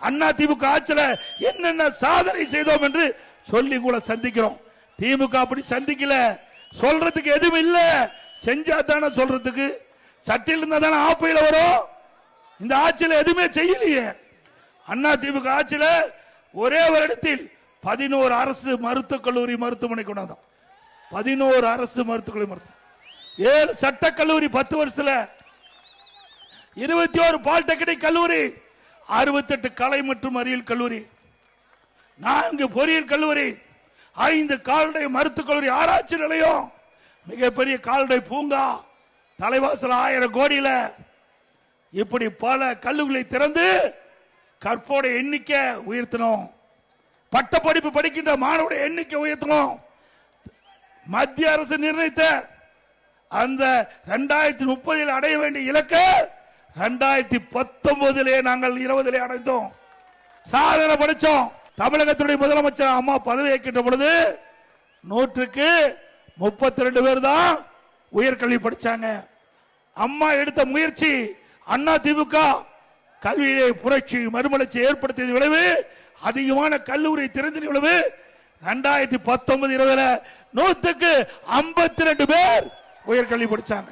அண்ணா திமுக ஆட்சியில என்னென்ன சாதனை செய்தோம் என்று சொல்லி கூட சந்திக்கிறோம். திமுக அப்படி சந்திக்கல, சொல்றதுக்கு எதுவும் இல்ல, செஞ்சா தானே சொல்றதுக்கு. சட்டில் இருந்தா தானே ஆப்பையில வரும். இந்த ஆட்சியில எதுவுமே செய்யலையே. அண்ணா திமுக ஆட்சியில ஒரே வருடத்தில் 11 அரசு மருத்துவக் கல்லூரி மருத்துவமனை கொண்டாந்தோம். 11 அரசு மருத்துவக் கல்லூரி, 7 சட்டக் கல்லூரி 10 வருஷத்துல, 21 பாலிடெக்னிக் கல்லூரி, 68 கலை மற்றும் அறிவியல் கல்லூரி, 4 பொறியியல் கல்லூரி, 5 கால்நடை மருத்துவக் கல்லூரி, ஆராய்ச்சி நிலையம், மிகப்பெரிய கால்நடை பூங்கா, தலைவாசல் 1000 கோடியில, இப்படி பல கல்லூரிகளை திறந்து கற்போட எண்ணிக்கை உயர்த்தணும். பட்ட படிப்பு படிக்கின்ற மாணவருடைய எண்ணிக்கை உயர்த்தணும். மத்திய அரசு நிர்ணயித்த அந்த 2030 அடைய வேண்டிய இலக்கை 2019 நாங்கள் 20 அடைந்தோம். சாதனை படிச்சோம். தமிழகத்துடைய முதலமைச்சர் அம்மா பதவி ஏற்கின்ற பொழுது 100க்கு 32 பேர் தான் உயர்கல்வி படிச்சாங்க. அம்மா எடுத்த முயற்சி, அண்ணா திமுக கல்வியிலே புரட்சி மறுமலர்ச்சி ஏற்படுத்திய விளைவு, அதிகமான கல்லூரி திறந்த விளைவு. 2019-20 100க்கு 52 பேர் உயர்கல்வி படிச்சாங்க.